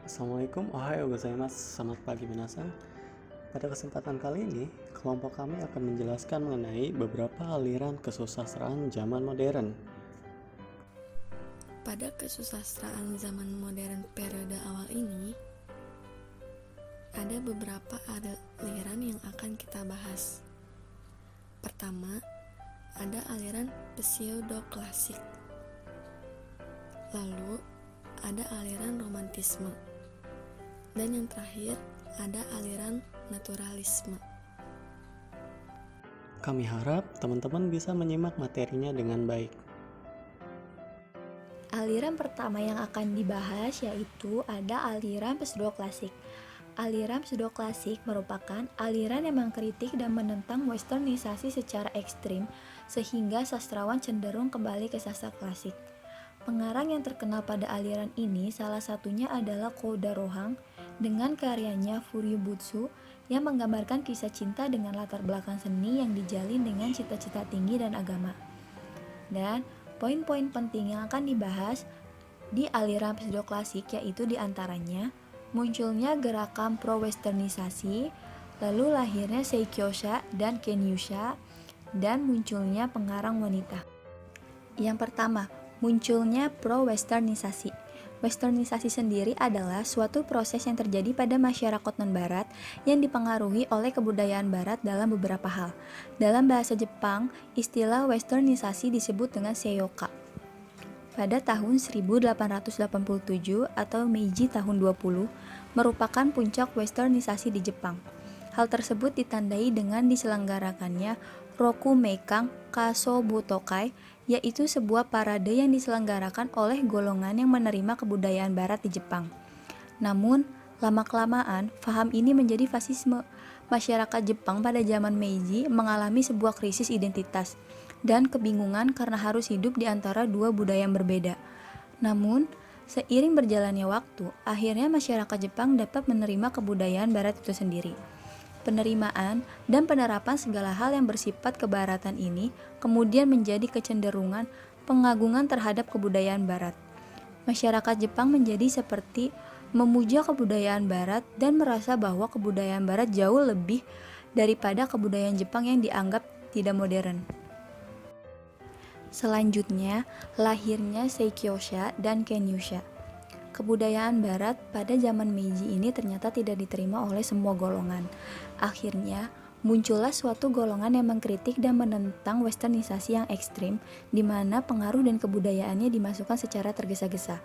Assalamualaikum, ohayo gozaimasu, selamat pagi minasan. Pada kesempatan kali ini, kelompok kami akan menjelaskan mengenai beberapa aliran kesusastraan zaman modern. Pada kesusastraan zaman modern periode awal ini, ada beberapa aliran yang akan kita bahas. Pertama, ada aliran pseudoklasik. Lalu, ada aliran romantisme. Dan yang terakhir, ada aliran naturalisme. Kami harap teman-teman bisa menyimak materinya dengan baik. Aliran pertama yang akan dibahas yaitu ada aliran pseudoklasik. Aliran pseudoklasik merupakan aliran yang mengkritik dan menentang westernisasi secara ekstrim sehingga sastrawan cenderung kembali ke sastra klasik. Pengarang yang terkenal pada aliran ini salah satunya adalah Kouda Rohang dengan karyanya Furyubutsu yang menggambarkan kisah cinta dengan latar belakang seni yang dijalin dengan cita-cita tinggi dan agama. Dan poin-poin penting yang akan dibahas di aliran pseudoklasik yaitu diantaranya munculnya gerakan pro-westernisasi, lalu lahirnya Seikyosha dan Kenyusha, dan munculnya pengarang wanita. Yang pertama, munculnya pro-westernisasi. Westernisasi sendiri adalah suatu proses yang terjadi pada masyarakat non-barat yang dipengaruhi oleh kebudayaan barat dalam beberapa hal. Dalam bahasa Jepang, istilah westernisasi disebut dengan seiyoka. Pada tahun 1887 atau Meiji tahun 20 merupakan puncak westernisasi di Jepang. Hal tersebut ditandai dengan diselenggarakannya Rokumeikang Kasobutokai, yaitu sebuah parade yang diselenggarakan oleh golongan yang menerima kebudayaan barat di Jepang. Namun, lama-kelamaan, faham ini menjadi fasisme. Masyarakat Jepang pada zaman Meiji mengalami sebuah krisis identitas dan kebingungan karena harus hidup di antara dua budaya yang berbeda. Namun, seiring berjalannya waktu, akhirnya masyarakat Jepang dapat menerima kebudayaan barat itu sendiri. Penerimaan dan penerapan segala hal yang bersifat kebaratan ini kemudian menjadi kecenderungan pengagungan terhadap kebudayaan barat. Masyarakat Jepang menjadi seperti memuja kebudayaan barat dan merasa bahwa kebudayaan barat jauh lebih daripada kebudayaan Jepang yang dianggap tidak modern. Selanjutnya, lahirnya Seikyosha dan Kenyusha. Kebudayaan barat pada zaman Meiji ini ternyata tidak diterima oleh semua golongan. Akhirnya, muncullah suatu golongan yang mengkritik dan menentang westernisasi yang ekstrim, di mana pengaruh dan kebudayaannya dimasukkan secara tergesa-gesa.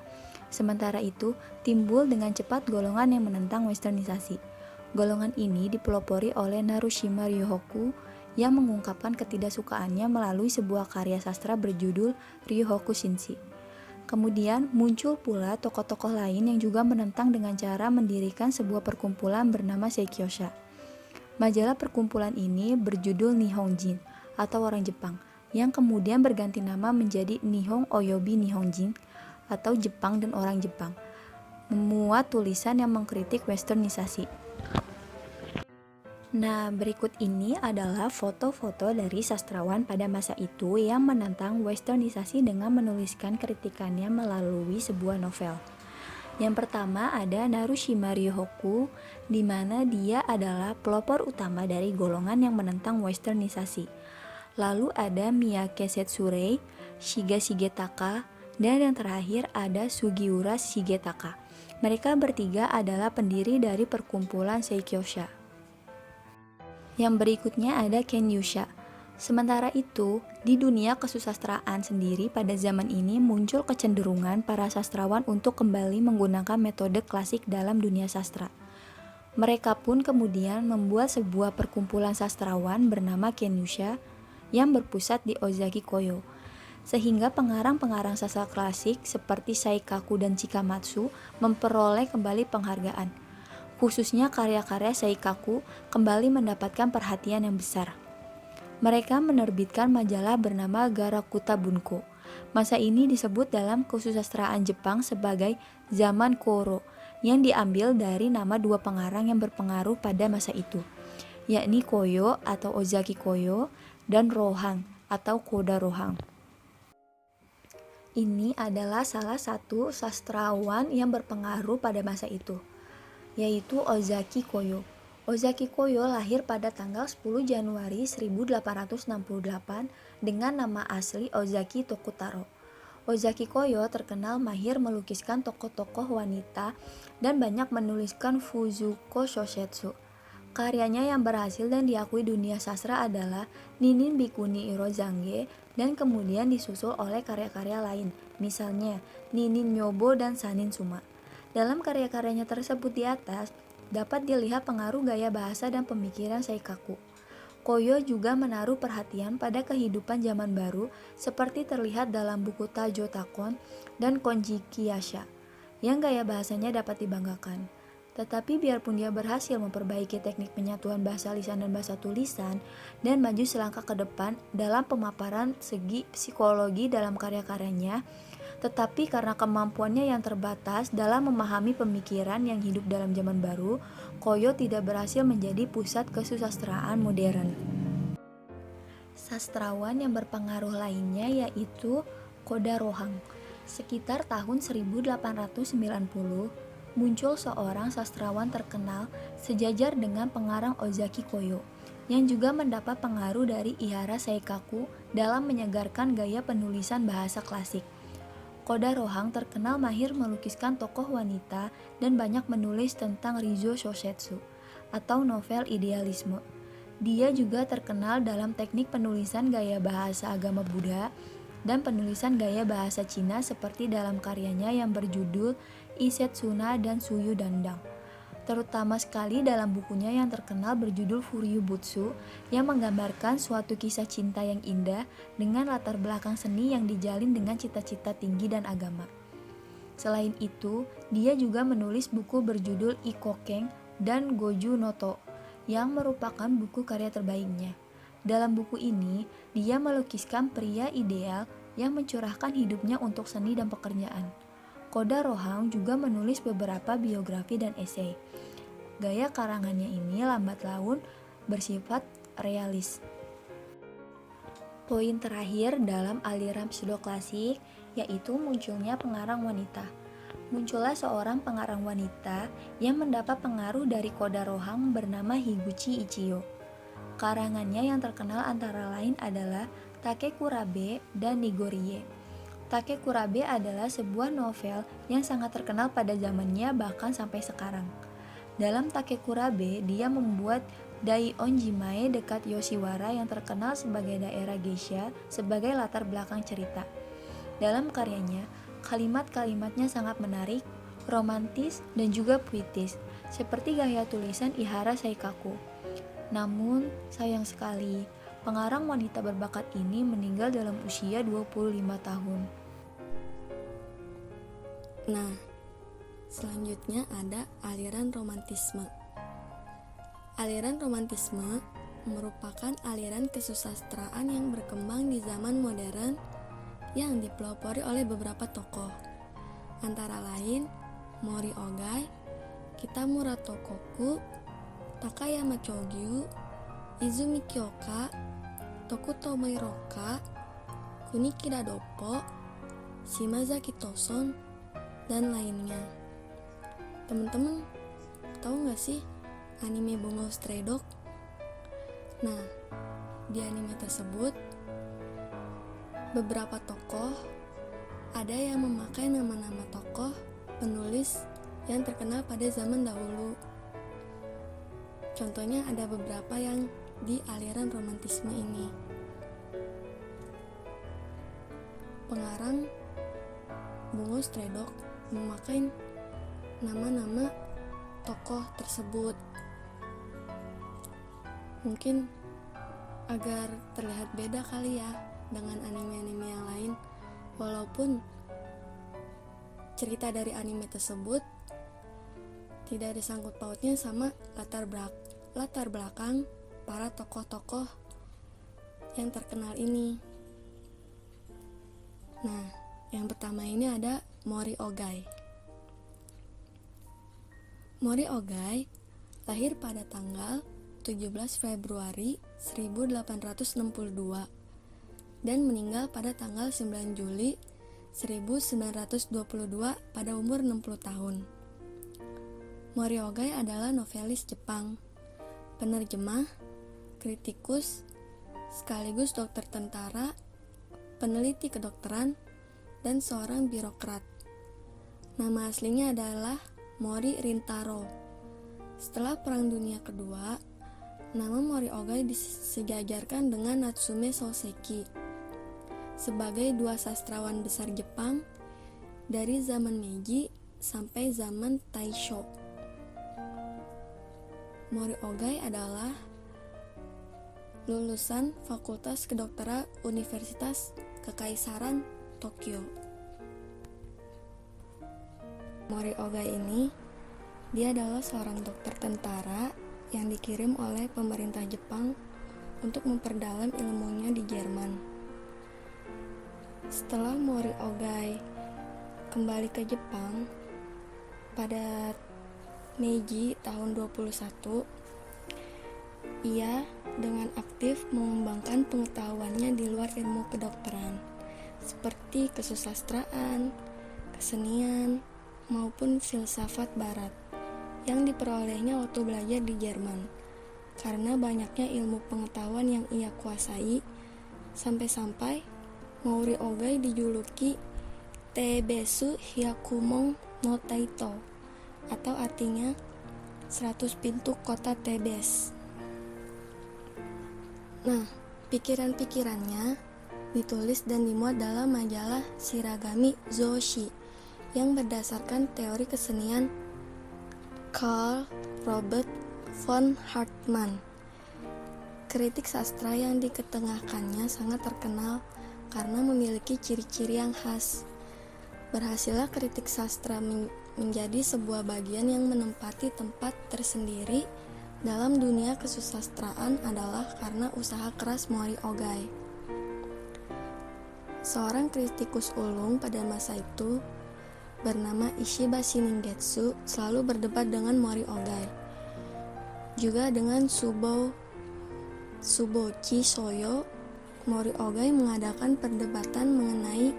Sementara itu, timbul dengan cepat golongan yang menentang westernisasi. Golongan ini dipelopori oleh Narushima Ryohoku yang mengungkapkan ketidaksukaannya melalui sebuah karya sastra berjudul Ryohoku Shinshi. Kemudian muncul pula tokoh-tokoh lain yang juga menentang dengan cara mendirikan sebuah perkumpulan bernama Seikyosha. Majalah perkumpulan ini berjudul Nihonjin atau orang Jepang, yang kemudian berganti nama menjadi Nihon Oyobi Nihonjin atau Jepang dan orang Jepang, memuat tulisan yang mengkritik westernisasi. Nah, berikut ini adalah foto-foto dari sastrawan pada masa itu yang menentang westernisasi dengan menuliskan kritikannya melalui sebuah novel. Yang pertama ada Narushima Ryohoku, di mana dia adalah pelopor utama dari golongan yang menentang westernisasi. Lalu ada Miyake Setsurei, Shiga Shigetaka, dan yang terakhir ada Sugiura Shigetaka. Mereka bertiga adalah pendiri dari perkumpulan Seikyosha. Yang berikutnya ada Kenyusha. Sementara itu, di dunia kesusastraan sendiri pada zaman ini muncul kecenderungan para sastrawan untuk kembali menggunakan metode klasik dalam dunia sastra. Mereka pun kemudian membuat sebuah perkumpulan sastrawan bernama Kenyusha yang berpusat di Ozaki Koyo. Sehingga pengarang-pengarang sastra klasik seperti Saikaku dan Chikamatsu memperoleh kembali penghargaan. Khususnya karya-karya Saikaku kembali mendapatkan perhatian yang besar. Mereka menerbitkan majalah bernama Garakuta Bunko. Masa ini disebut dalam kesusastraan Jepang sebagai zaman Koro, yang diambil dari nama dua pengarang yang berpengaruh pada masa itu, yakni Koyo atau Ozaki Koyo dan Rohang atau Kouda Rohang. ini adalah salah satu sastrawan yang berpengaruh pada masa itu, yaitu Ozaki Koyo. Ozaki Koyo lahir pada tanggal 10 Januari 1868 dengan nama asli Ozaki Tokutaro. Ozaki Koyo terkenal mahir melukiskan tokoh-tokoh wanita dan banyak menuliskan Fuzuko Shoshetsu. Karyanya yang berhasil dan diakui dunia sastra adalah Ninin Bikuni Irozange dan kemudian disusul oleh karya-karya lain, misalnya Ninin Nyobo dan Sanin Suma. Dalam karya-karyanya tersebut di atas, dapat dilihat pengaruh gaya bahasa dan pemikiran Seikaku. Koyo juga menaruh perhatian pada kehidupan zaman baru seperti terlihat dalam buku Tajo Takon dan Konji Kiyasha, yang gaya bahasanya dapat dibanggakan. Tetapi biarpun dia berhasil memperbaiki teknik penyatuan bahasa lisan dan bahasa tulisan dan maju selangkah ke depan dalam pemaparan segi psikologi dalam karya-karyanya, tetapi karena kemampuannya yang terbatas dalam memahami pemikiran yang hidup dalam zaman baru, Koyo tidak berhasil menjadi pusat kesusastraan modern. Sastrawan yang berpengaruh lainnya yaitu Koda Rohang. Sekitar tahun 1890, muncul seorang sastrawan terkenal sejajar dengan pengarang Ozaki Koyo, yang juga mendapat pengaruh dari Ihara Seikaku dalam menyegarkan gaya penulisan bahasa klasik. Koda Rohang terkenal mahir melukiskan tokoh wanita dan banyak menulis tentang Rizo Shoshetsu atau novel idealisme. Dia juga terkenal dalam teknik penulisan gaya bahasa agama Buddha dan penulisan gaya bahasa Cina seperti dalam karyanya yang berjudul Isetsuna dan Suyu Dandang. Terutama sekali dalam bukunya yang terkenal berjudul Furyubutsu yang menggambarkan suatu kisah cinta yang indah dengan latar belakang seni yang dijalin dengan cita-cita tinggi dan agama. Selain itu, dia juga menulis buku berjudul Ikokeng dan Goju Noto yang merupakan buku karya terbaiknya. Dalam buku ini, dia melukiskan pria ideal yang mencurahkan hidupnya untuk seni dan pekerjaan. Koda Rohang juga menulis beberapa biografi dan esai. Gaya karangannya ini lambat laun bersifat realis. Poin terakhir dalam aliran pseudoklasik yaitu munculnya pengarang wanita. Muncullah seorang pengarang wanita yang mendapat pengaruh dari Koda Rohang bernama Higuchi Ichiyo. Karangannya yang terkenal antara lain adalah Takekurabe dan Nigorie. Takekurabe adalah sebuah novel yang sangat terkenal pada zamannya bahkan sampai sekarang. Dalam Takekurabe, dia membuat Daionjimae dekat Yoshiwara yang terkenal sebagai daerah geisha sebagai latar belakang cerita. Dalam karyanya, kalimat-kalimatnya sangat menarik, romantis, dan juga puitis, seperti gaya tulisan Ihara Seikaku. Namun, sayang sekali, pengarang wanita berbakat ini meninggal dalam usia 25 tahun. Nah, selanjutnya ada aliran romantisme. Aliran romantisme merupakan aliran kesusastraan yang berkembang di zaman modern yang dipelopori oleh beberapa tokoh, antara lain Mori Ogai, Kitamura Tokoku, Takayama Chogyu, Izumi Kyoka, Tokutomo Hiroka, Kunikida Doppo, Shimazaki Toson, dan lainnya. Teman-teman tahu gak sih anime Bungo Stray Dog? Nah, di anime tersebut beberapa tokoh ada yang memakai nama-nama tokoh penulis yang terkenal pada zaman dahulu. Contohnya ada beberapa yang di aliran romantisme ini. Pengarang Bungo Stray Dog memakai nama-nama tokoh tersebut. Mungkin agar terlihat beda kali ya dengan anime-anime yang lain, walaupun cerita dari anime tersebut tidak ada sangkut pautnya sama latar belakang para tokoh-tokoh yang terkenal ini. Nah, yang pertama ini ada Mori Ogai. Mori Ogai lahir pada tanggal 17 Februari 1862 dan meninggal pada tanggal 9 Juli 1922 pada umur 60 tahun. Mori Ogai adalah novelis Jepang, penerjemah, kritikus, sekaligus dokter tentara, peneliti kedokteran, dan seorang birokrat. Nama aslinya adalah Mori Rintaro. Setelah Perang Dunia Kedua, nama Mori Ogai disejajarkan dengan Natsume Soseki sebagai dua sastrawan besar Jepang dari zaman Meiji sampai zaman Taisho. Mori Ogai adalah lulusan Fakultas Kedokteran Universitas Kekaisaran Tokyo. Mori Ogai ini, dia adalah seorang dokter tentara yang dikirim oleh pemerintah Jepang untuk memperdalam ilmunya di Jerman. Setelah Mori Ogai kembali ke Jepang pada Meiji tahun 21, ia dengan aktif mengembangkan pengetahuannya di luar ilmu kedokteran, seperti kesusastraan, kesenian, maupun filsafat barat yang diperolehnya waktu belajar di Jerman. Karena banyaknya ilmu pengetahuan yang ia kuasai, sampai-sampai Mori Ogai dijuluki Tebesu Hyakumon no Taito, atau artinya 100 pintu kota Tebes. Nah, pikiran-pikirannya ditulis dan dimuat dalam majalah Shiragami Zoshi yang berdasarkan teori kesenian Karl Robert von Hartmann. Kritik sastra yang diketengahkannya sangat terkenal karena memiliki ciri-ciri yang khas. Berhasilnya kritik sastra menjadi sebuah bagian yang menempati tempat tersendiri dalam dunia kesusastraan adalah karena usaha keras Mori Ogai. Seorang kritikus ulung pada masa itu bernama Ishibashi Ningetsu selalu berdebat dengan Mori Ogai. Juga dengan Subochi Soyo, Mori Ogai mengadakan perdebatan mengenai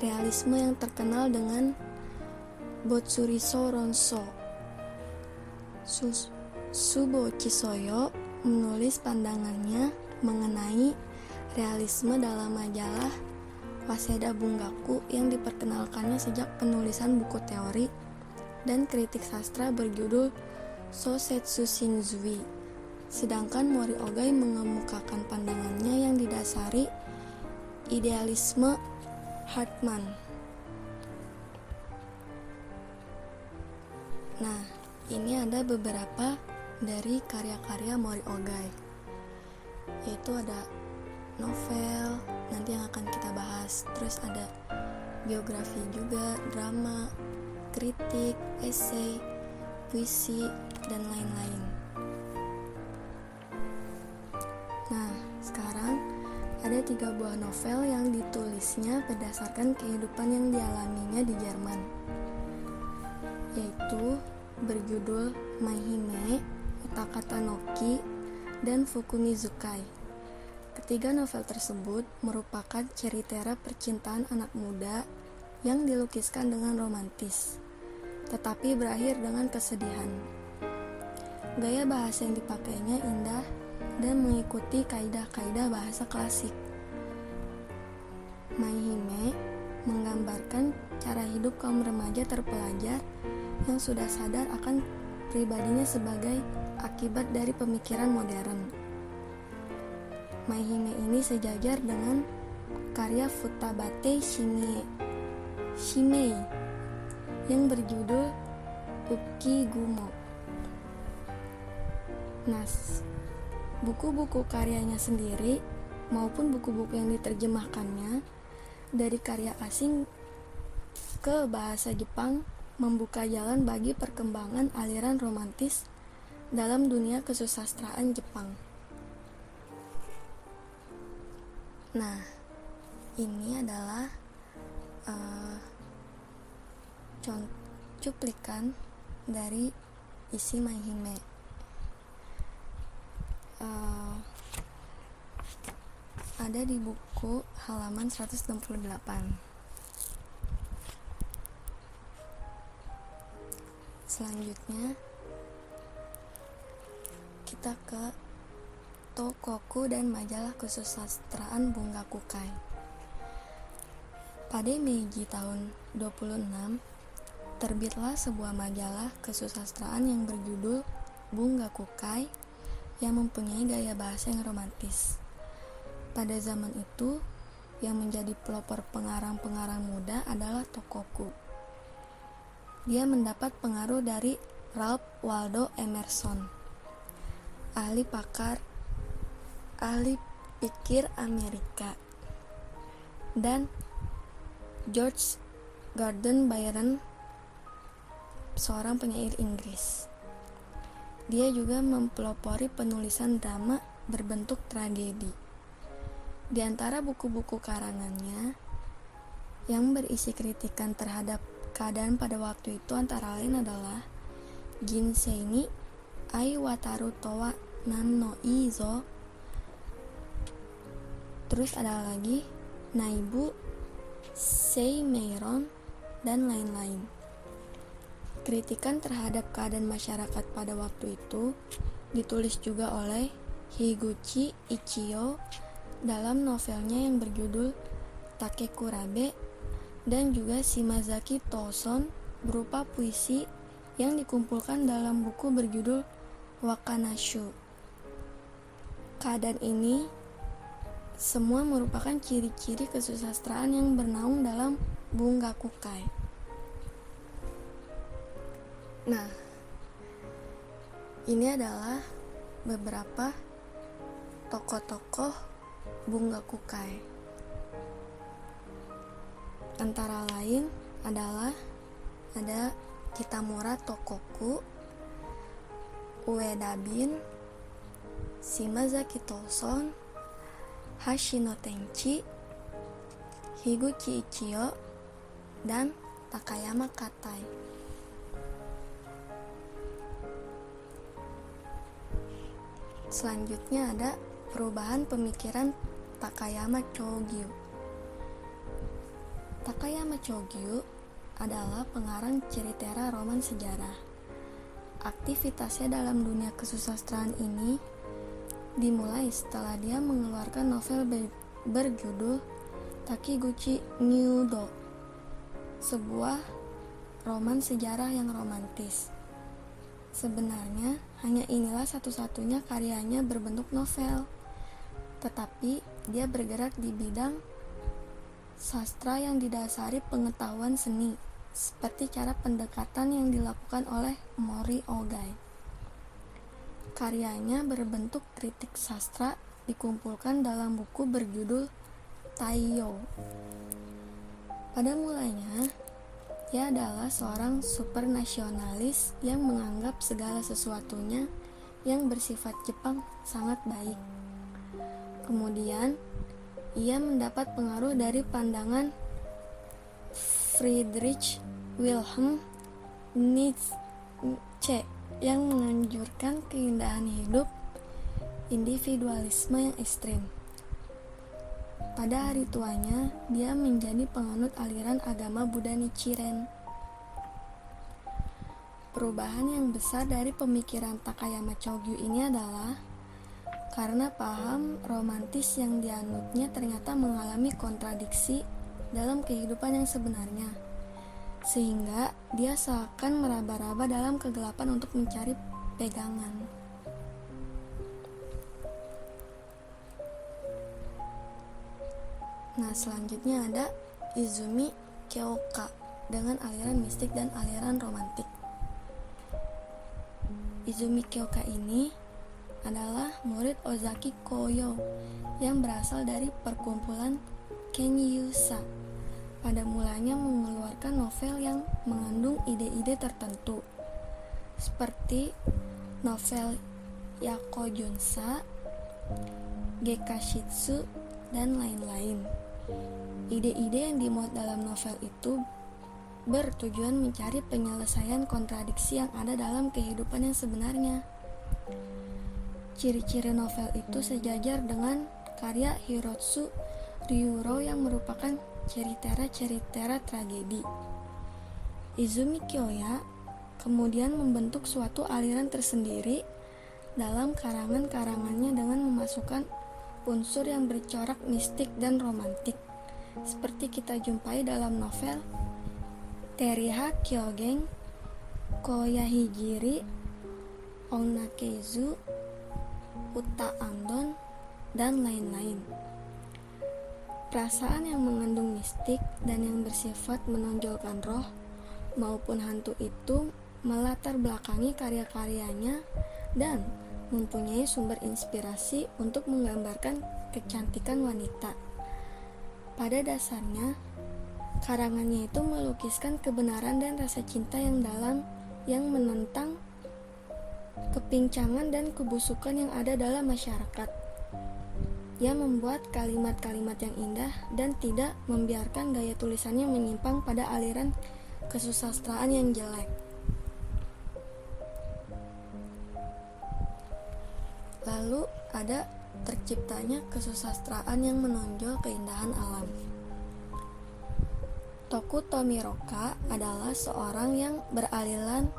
realisme yang terkenal dengan Botsuriso Ronso. Subochi Soyo menulis pandangannya mengenai realisme dalam majalah Waseda Bungaku yang diperkenalkannya sejak penulisan buku teori dan kritik sastra berjudul Sosetsu Shinzui. Sedangkan Mori Ogai mengemukakan pandangannya yang didasari idealisme Hartmann. Nah, ini ada beberapa dari karya-karya Mori Ogai, yaitu ada novel nanti yang akan kita bahas, terus ada biografi juga, drama, kritik, esai, puisi, dan lain-lain. Nah, sekarang ada 3 buah novel yang ditulisnya berdasarkan kehidupan yang dialaminya di Jerman, yaitu berjudul Maihime, Utakata no Ki, dan Fukumizukai. Ketiga novel tersebut merupakan cerita percintaan anak muda yang dilukiskan dengan romantis, tetapi berakhir dengan kesedihan. Gaya bahasa yang dipakainya indah dan mengikuti kaidah-kaidah bahasa klasik. Maihime menggambarkan cara hidup kaum remaja terpelajar yang sudah sadar akan pribadinya sebagai akibat dari pemikiran modern. Maihime ini sejajar dengan karya Futabate Shimei yang berjudul Ukigumo. Nas, buku-buku karyanya sendiri maupun buku-buku yang diterjemahkannya dari karya asing ke bahasa Jepang membuka jalan bagi perkembangan aliran romantis dalam dunia kesusastraan Jepang. Nah, ini adalah cuplikan dari isi Maihime. Ada di buku halaman 168. Selanjutnya kita ke Tokoku dan majalah kesusastraan Bungakukai. Pada Meiji tahun 26, terbitlah sebuah majalah kesusastraan yang berjudul Bungakukai yang mempunyai gaya bahasa yang romantis. Pada zaman itu, yang menjadi pelopor pengarang-pengarang muda adalah Tokoku. Dia mendapat pengaruh dari Ralph Waldo Emerson, ahli pikir Amerika, dan George Gordon Byron, seorang penyair Inggris. Dia juga mempelopori penulisan drama berbentuk tragedi. Di antara buku-buku karangannya yang berisi kritikan terhadap keadaan pada waktu itu antara lain adalah Jinsei ni Ai Wataru Towa Nan no Izo. Terus ada lagi Naibu Seimeiron dan lain-lain. Kritikan terhadap keadaan masyarakat pada waktu itu ditulis juga oleh Higuchi Ichiyo dalam novelnya yang berjudul Takekurabe, dan juga Shimazaki Toson berupa puisi yang dikumpulkan dalam buku berjudul Wakanashu. Keadaan ini semua merupakan ciri-ciri kesusastraan yang bernaung dalam Bungakukai. Nah, ini adalah beberapa tokoh-tokoh Bungakukai. Antara lain adalah ada Kitamura Tokoku, Ueda Bin, Shimazaki Toson, Hashino Tenchi, Higuchi Ichiyo, dan Takayama Katai. Selanjutnya ada perubahan pemikiran Takayama Chogyu. Takayama Chogyu adalah pengarang ceritera roman sejarah. Aktivitasnya dalam dunia kesusastraan ini dimulai setelah dia mengeluarkan novel berjudul Takiguchi Nyudo, sebuah roman sejarah yang romantis. Sebenarnya hanya inilah satu-satunya karyanya berbentuk novel, tetapi dia bergerak di bidang sastra yang didasari pengetahuan seni, seperti cara pendekatan yang dilakukan oleh Mori Ogai. Karyanya berbentuk kritik sastra dikumpulkan dalam buku berjudul Taiyo. Pada mulanya, dia adalah seorang supernasionalis yang menganggap segala sesuatunya yang bersifat Jepang sangat baik. Kemudian, ia mendapat pengaruh dari pandangan Friedrich Wilhelm Nietzsche yang menganjurkan keindahan hidup, individualisme yang ekstrim. Pada hari tuanya, dia menjadi penganut aliran agama Buddha Nichiren. Perubahan yang besar dari pemikiran Takayama Chogyu ini adalah karena paham romantis yang dianutnya ternyata mengalami kontradiksi dalam kehidupan yang sebenarnya, sehingga dia seakan meraba-raba dalam kegelapan untuk mencari pegangan. Nah, selanjutnya ada Izumi Kyoka dengan aliran mistik dan aliran romantik. Izumi Kyoka ini adalah murid Ozaki Koyo yang berasal dari perkumpulan Kenyusa. Pada mulanya mengeluarkan novel yang mengandung ide-ide tertentu, seperti novel Yakojunsa, Gekashitsu, dan lain-lain. Ide-ide yang dimuat dalam novel itu bertujuan mencari penyelesaian kontradiksi yang ada dalam kehidupan yang sebenarnya. Ciri-ciri novel itu sejajar dengan karya Hirotsu Ryuro yang merupakan ceritera tragedi. Izumi Kyoya kemudian membentuk suatu aliran tersendiri dalam karangan-karangannya dengan memasukkan unsur yang bercorak mistik dan romantik, seperti kita jumpai dalam novel Teriha Kyogeng, Koyahijiri, Onnakeizu, Uta Andon, dan lain-lain. Perasaan yang mengandung mistik dan yang bersifat menonjolkan roh maupun hantu itu melatar belakangi karya-karyanya dan mempunyai sumber inspirasi untuk menggambarkan kecantikan wanita. Pada dasarnya, karangannya itu melukiskan kebenaran dan rasa cinta yang dalam yang menentang kepincangan dan kebusukan yang ada dalam masyarakat. Ia membuat kalimat-kalimat yang indah dan tidak membiarkan gaya tulisannya menyimpang pada aliran kesusastraan yang jelek. Lalu ada terciptanya kesusastraan yang menonjol keindahan alam. Toku Tomiroka adalah seorang yang beraliran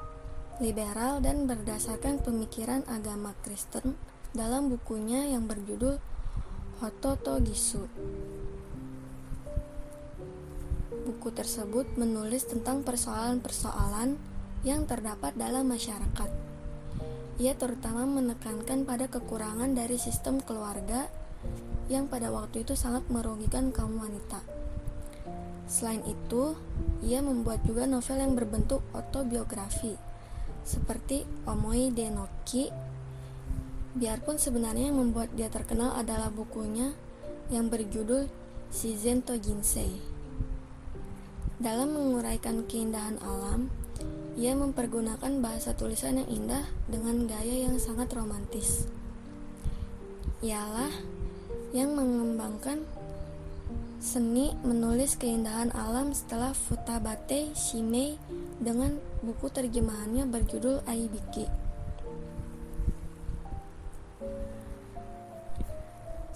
liberal dan berdasarkan pemikiran agama Kristen dalam bukunya yang berjudul Hototo Gisu. Buku tersebut menulis tentang persoalan-persoalan yang terdapat dalam masyarakat. Ia terutama menekankan pada kekurangan dari sistem keluarga yang pada waktu itu sangat merugikan kaum wanita. Selain itu, ia membuat juga novel yang berbentuk autobiografi, seperti Omoi Denoki. Biarpun sebenarnya yang membuat dia terkenal adalah bukunya yang berjudul Shizen to Jinsei. Dalam menguraikan keindahan alam, ia mempergunakan bahasa tulisan yang indah dengan gaya yang sangat romantis. Ialah yang mengembangkan seni menulis keindahan alam setelah Futabate Shimei dengan buku terjemahannya berjudul Aibiki.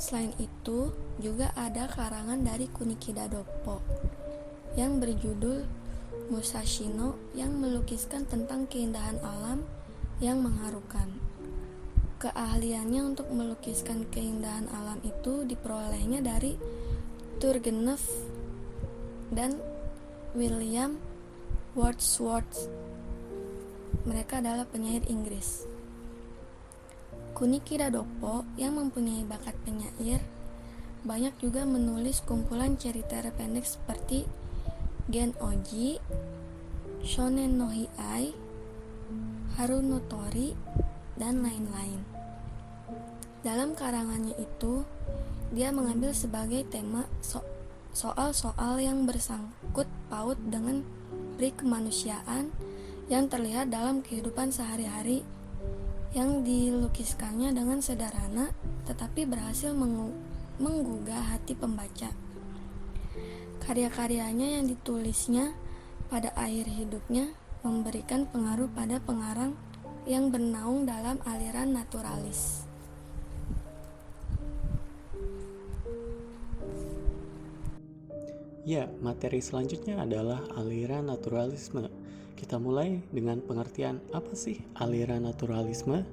Selain itu, juga ada karangan dari Kunikida Doppo yang berjudul Musashino yang melukiskan tentang keindahan alam yang mengharukan. Keahliannya untuk melukiskan keindahan alam itu diperolehnya dari Turgenev dan William Wordsworth. Mereka adalah penyair Inggris. Kunikida Doppo yang mempunyai bakat penyair banyak juga menulis kumpulan cerita pendek seperti Gen Oji, Shonen no Hiai, Haru no Tori, dan lain-lain. Dalam karangannya itu, dia mengambil sebagai tema soal-soal yang bersangkut paut dengan kemanusiaan yang terlihat dalam kehidupan sehari-hari yang dilukiskannya dengan sederhana tetapi berhasil menggugah hati pembaca. Karya-karyanya yang ditulisnya pada akhir hidupnya memberikan pengaruh pada pengarang yang bernaung dalam aliran naturalis. Ya, materi selanjutnya adalah aliran naturalisme. Kita mulai dengan pengertian apa sih aliran naturalisme?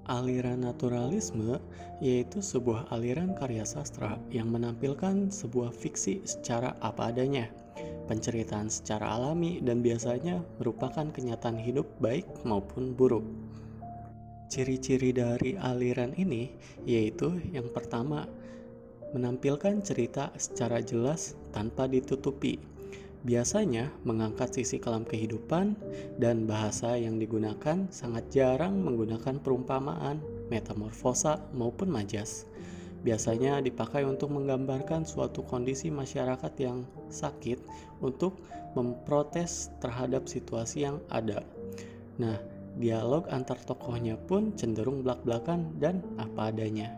Aliran naturalisme yaitu sebuah aliran karya sastra yang menampilkan sebuah fiksi secara apa adanya, penceritaan secara alami dan biasanya merupakan kenyataan hidup baik maupun buruk. Ciri-ciri dari aliran ini yaitu yang pertama, menampilkan cerita secara jelas tanpa ditutupi. Biasanya mengangkat sisi kelam kehidupan dan bahasa yang digunakan sangat jarang menggunakan perumpamaan, metamorfosa maupun majas. Biasanya dipakai untuk menggambarkan suatu kondisi masyarakat yang sakit untuk memprotes terhadap situasi yang ada. Nah, dialog antar tokohnya pun cenderung belak-belakan dan apa adanya.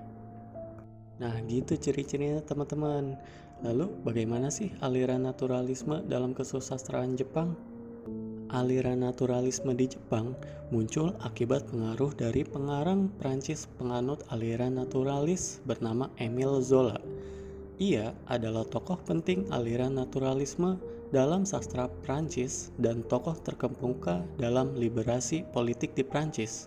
Nah, gitu ciri-cirinya teman-teman. Lalu, bagaimana sih aliran naturalisme dalam kesusastraan Jepang? Aliran naturalisme di Jepang muncul akibat pengaruh dari pengarang Prancis penganut aliran naturalis bernama Émile Zola. Ia adalah tokoh penting aliran naturalisme dalam sastra Prancis dan tokoh terkemuka dalam liberasi politik di Prancis.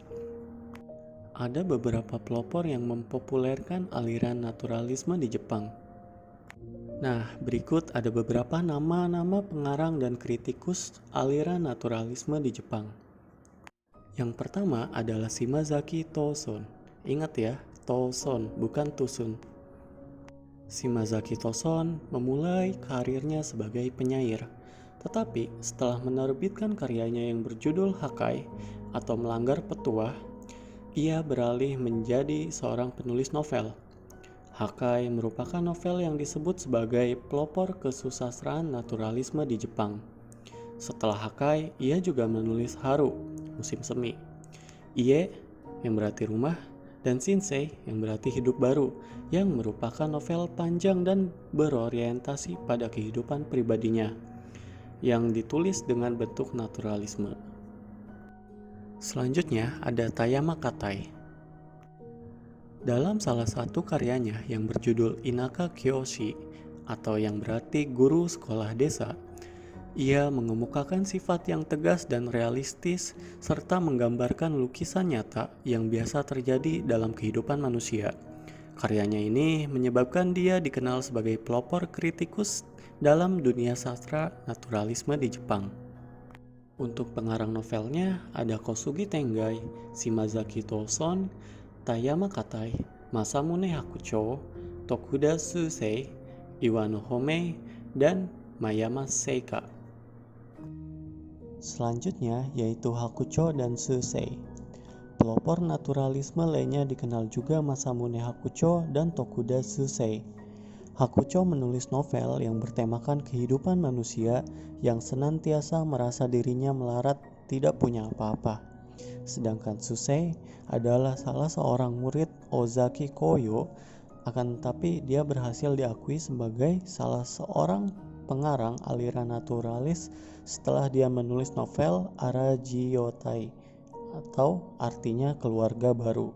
Ada beberapa pelopor yang mempopulerkan aliran naturalisme di Jepang. Nah, berikut ada beberapa nama-nama pengarang dan kritikus aliran naturalisme di Jepang. Yang pertama adalah Shimazaki Toson. Ingat ya, Toson, bukan Tusun. Shimazaki Toson memulai karirnya sebagai penyair. Tetapi setelah menerbitkan karyanya yang berjudul Hakai atau Melanggar Petuah, ia beralih menjadi seorang penulis novel. Hakai merupakan novel yang disebut sebagai pelopor kesusastraan naturalisme di Jepang. Setelah Hakai, ia juga menulis Haru, musim semi, Ie, yang berarti rumah, dan Shinsei, yang berarti hidup baru, yang merupakan novel panjang dan berorientasi pada kehidupan pribadinya, yang ditulis dengan bentuk naturalisme. Selanjutnya ada Tayama Katai. Dalam salah satu karyanya yang berjudul Inaka Kyoshi, atau yang berarti guru sekolah desa, ia mengemukakan sifat yang tegas dan realistis serta menggambarkan lukisan nyata yang biasa terjadi dalam kehidupan manusia. Karyanya ini menyebabkan dia dikenal sebagai pelopor kritikus dalam dunia sastra naturalisme di Jepang. Untuk pengarang novelnya ada Kosugi Tengai, Shimazaki Toson, Tayama Katai, Masamune Hakucho, Tokuda Susei, Iwano Homei, dan Mayama Seika. Selanjutnya yaitu Hakucho dan Susei. Pelopor naturalisme lainnya dikenal juga Masamune Hakucho dan Tokuda Susei. Hakucho menulis novel yang bertemakan kehidupan manusia yang senantiasa merasa dirinya melarat tidak punya apa-apa. Sedangkan Susei adalah salah seorang murid Ozaki Koyo, akan tetapi dia berhasil diakui sebagai salah seorang pengarang aliran naturalis setelah dia menulis novel Arajiotai, atau artinya keluarga baru.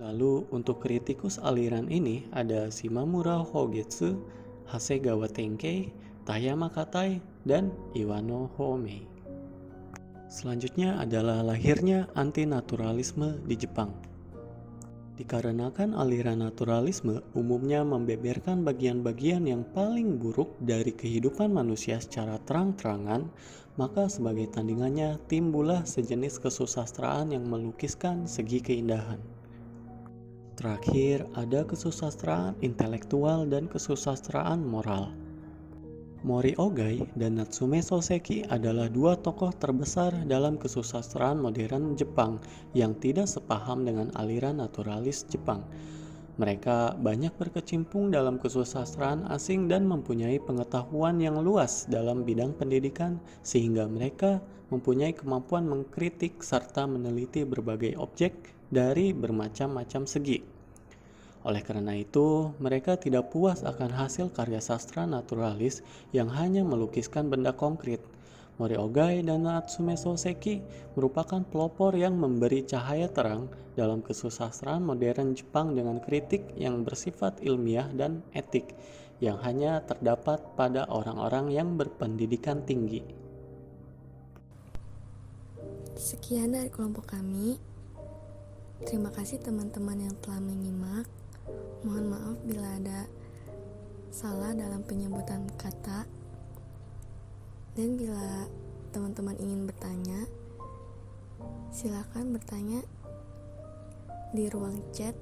Lalu untuk kritikus aliran ini ada Shimamura Hogetsu, Hasegawa Tenkei, Tayama Katai, dan Iwano Homei. Selanjutnya adalah lahirnya antinaturalisme di Jepang. Dikarenakan aliran naturalisme umumnya membeberkan bagian-bagian yang paling buruk dari kehidupan manusia secara terang-terangan, maka sebagai tandingannya timbullah sejenis kesusastraan yang melukiskan segi keindahan. Terakhir ada kesusastraan intelektual dan kesusastraan moral. Mori Ogai dan Natsume Soseki adalah dua tokoh terbesar dalam kesusastraan modern Jepang yang tidak sepaham dengan aliran naturalis Jepang. Mereka banyak berkecimpung dalam kesusastraan asing dan mempunyai pengetahuan yang luas dalam bidang pendidikan, sehingga mereka mempunyai kemampuan mengkritik serta meneliti berbagai objek dari bermacam-macam segi. Oleh karena itu, mereka tidak puas akan hasil karya sastra naturalis yang hanya melukiskan benda konkret. Mori Ogai dan Natsume Soseki merupakan pelopor yang memberi cahaya terang dalam kesusastraan modern Jepang dengan kritik yang bersifat ilmiah dan etik yang hanya terdapat pada orang-orang yang berpendidikan tinggi. Sekian dari kelompok kami. Terima kasih teman-teman yang telah menyimak. Mohon maaf bila ada salah dalam penyebutan kata. Dan bila teman-teman ingin bertanya, silakan bertanya di ruang chat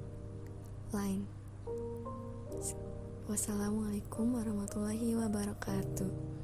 Line. Wassalamualaikum warahmatullahi wabarakatuh.